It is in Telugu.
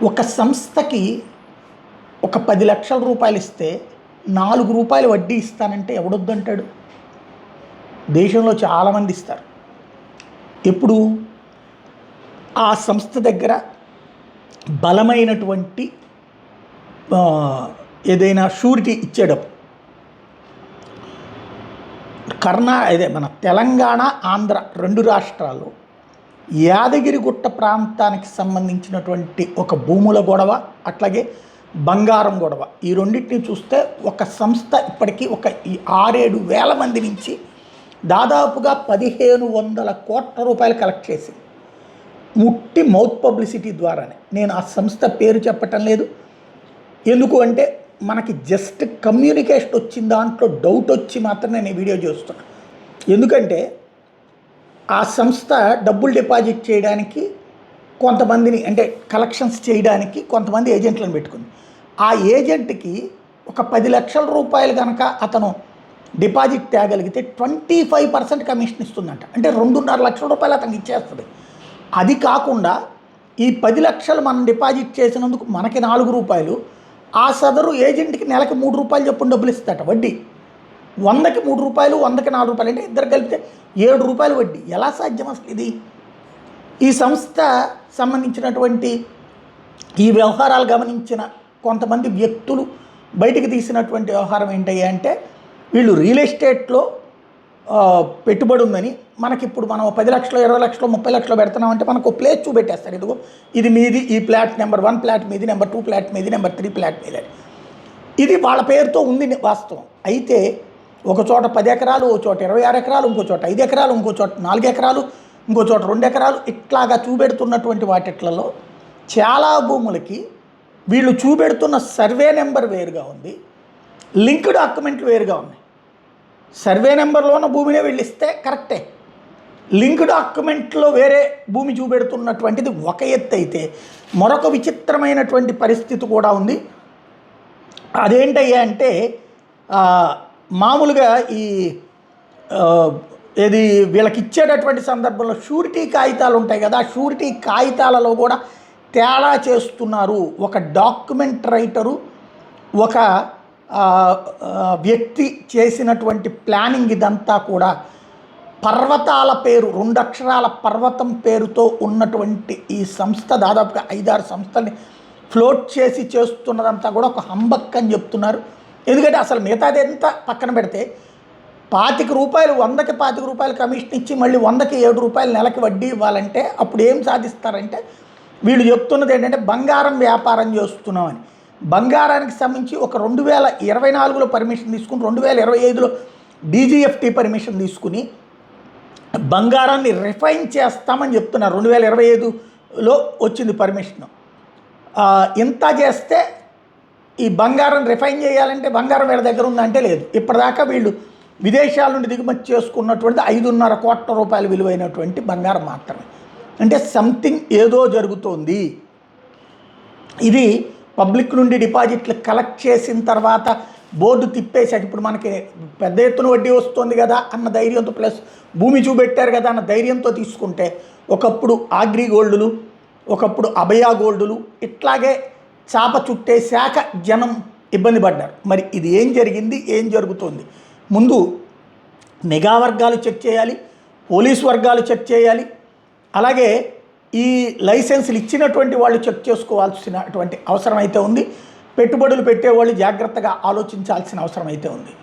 ఒక సంస్థకి ఒక 10,00,000 రూపాయలు ఇస్తే 4 రూపాయలు వడ్డీ ఇస్తానంటే ఎవడొద్దంటాడు? దేశంలో చాలామంది ఇస్తారు. ఎప్పుడు ఆ సంస్థ దగ్గర బలమైనటువంటి ఏదైనా షూరిటీ ఇచ్చేటప్పుడు మన తెలంగాణ ఆంధ్ర 2 రాష్ట్రాల్లో యాదగిరిగుట్ట ప్రాంతానికి సంబంధించినటువంటి ఒక భూముల గొడవ, అట్లాగే బంగారం గొడవ, ఈ రెండింటిని చూస్తే ఒక సంస్థ ఇప్పటికీ ఒక 6-7 వేల మంది నుంచి దాదాపుగా 1,500 కోట్ల రూపాయలు కలెక్ట్ చేసింది. ముట్టి మౌత్ పబ్లిసిటీ ద్వారానే. నేను ఆ సంస్థ పేరు చెప్పటం లేదు, ఎందుకు అంటే మనకి జస్ట్ కమ్యూనికేషన్ వచ్చిన దాంట్లో డౌట్ వచ్చి మాత్రం నేను ఈ వీడియో చేస్తున్నా. ఎందుకంటే ఆ సంస్థ డబ్బులు డిపాజిట్ చేయడానికి కొంతమందిని, అంటే కలెక్షన్స్ చేయడానికి కొంతమంది ఏజెంట్లను పెట్టుకుంది. ఆ ఏజెంట్కి ఒక 10,00,000 రూపాయలు కనుక అతను డిపాజిట్ తేగలిగితే 25% కమిషన్ ఇస్తుందంట. అంటే 2.5 లక్షల రూపాయలు అతనికి ఇచ్చేస్తుంది. అది కాకుండా ఈ 10 లక్షలు మనం డిపాజిట్ చేసినందుకు మనకి 4 రూపాయలు, ఆ సదరు ఏజెంట్కి నెలకి 3 రూపాయలు చొప్పున డబ్బులు ఇస్తాట వడ్డీ. 100కి 3 రూపాయలు, 100కి 4 రూపాయలు, అంటే ఇద్దరు కలిపితే 7 రూపాయలు వడ్డీ. ఎలా సాధ్యం అసలు ఇది? ఈ సంస్థ సంబంధించినటువంటి ఈ వ్యవహారాలు గమనించిన కొంతమంది వ్యక్తులు బయటికి తీసినటువంటి వ్యవహారం ఏంటయ్యా అంటే, వీళ్ళు రియల్ ఎస్టేట్లో పెట్టుబడి ఉందని మనకిప్పుడు మనం 10 లక్షలు, 20 లక్షలు, 30 లక్షలు పెడుతున్నామంటే మనకు ప్లేస్ చూపెట్టేస్తారు. ఇదిగో ఇది మీది, ఈ ప్లాట్ నెంబర్ 1 ప్లాట్ మీది, నెంబర్ 2 ప్లాట్ మీది, నెంబర్ 3 ప్లాట్ మీది. ఇది వాళ్ళ పేరుతో ఉంది వాస్తవం. అయితే ఒక చోట 10 ఎకరాలు, ఒక చోట 26 ఎకరాలు, ఇంకో చోట 5 ఎకరాలు, ఇంకో చోట 4 ఎకరాలు, ఇంకో చోట 2 ఎకరాలు, ఇట్లాగా చూపెడుతున్నటువంటి వాటిట్లలో చాలా భూములకి వీళ్ళు చూపెడుతున్న సర్వే నెంబర్ వేరుగా ఉంది, లింక్ డాక్యుమెంట్లు వేరుగా ఉన్నాయి. సర్వే నెంబర్లో ఉన్న భూమినే వీళ్ళు ఇస్తే కరెక్టే, లింక్ డాక్యుమెంట్లో వేరే భూమి చూపెడుతున్నటువంటిది ఒక ఎత్తు అయితే, మరొక విచిత్రమైనటువంటి పరిస్థితి కూడా ఉంది. అదేంటయ్యా అంటే, మామూలుగా ఏది వీళ్ళకి ఇచ్చేటటువంటి సందర్భంలో షూరిటీ కాగితాలు ఉంటాయి కదా, ఆ షూరిటీ కాగితాలలో కూడా తేడా చేస్తున్నారు. ఒక డాక్యుమెంట్ రైటరు, ఒక వ్యక్తి చేసినటువంటి ప్లానింగ్ ఇదంతా కూడా పర్వతాల పేరు, 2 అక్షరాల పర్వతం పేరుతో ఉన్నటువంటి ఈ సంస్థ దాదాపుగా 5-6 సంస్థల్ని ఫ్లోట్ చేసి చేస్తున్నదంతా కూడా ఒక హంబక్ అని చెప్తున్నారు. ఎందుకంటే అసలు మిగతాది ఎంత పక్కన పెడితే 25 రూపాయలు, 100కి 25 రూపాయలు కమిషన్ ఇచ్చి మళ్ళీ 100కి 7 రూపాయలు నెలకి వడ్డీ ఇవ్వాలంటే అప్పుడు ఏం సాధిస్తారంటే, వీళ్ళు చెప్తున్నది ఏంటంటే బంగారం వ్యాపారం చేస్తున్నామని. బంగారానికి సంబంధించి ఒక 2024లో పర్మిషన్ తీసుకుని 2025లో డీజీఎఫ్టీ పర్మిషన్ తీసుకుని బంగారాన్ని రిఫైన్ చేస్తామని చెప్తున్నారు. 2025లో వచ్చింది పర్మిషన్. ఇంత చేస్తే ఈ బంగారం రిఫైన్ చేయాలంటే బంగారం వీళ్ళ దగ్గర ఉందంటే లేదు. ఇప్పటిదాకా వీళ్ళు విదేశాల నుండి దిగుమతి చేసుకున్నటువంటి 5.5 కోట్ల రూపాయలు విలువైనటువంటి బంగారం మాత్రమే. అంటే సంథింగ్ ఏదో జరుగుతోంది. ఇది పబ్లిక్ నుండి డిపాజిట్లు కలెక్ట్ చేసిన తర్వాత బోర్డు తిప్పేసాక ఇప్పుడు మనకి పెద్ద ఎత్తున వడ్డీ వస్తుంది కదా అన్న ధైర్యంతో, ప్లస్ భూమి చూపెట్టారు కదా అన్న ధైర్యంతో తీసుకుంటే, ఒకప్పుడు ఆగ్రి గోల్డులు, ఒకప్పుడు అభయ గోల్డులు, ఇట్లాగే చాప చుట్టేశాక జనం ఇబ్బంది పడ్డారు. మరి ఇది ఏం జరిగింది, ఏం జరుగుతుంది? ముందు నిఘా వర్గాలు చెక్ చేయాలి, పోలీసు వర్గాలు చెక్ చేయాలి, అలాగే ఈ లైసెన్సులు ఇచ్చినటువంటి వాళ్ళు చెక్ చేసుకోవాల్సినటువంటి అవసరం అయితే ఉంది. పెట్టుబడులు పెట్టేవాళ్ళు జాగ్రత్తగా ఆలోచించాల్సిన అవసరం అయితే ఉంది.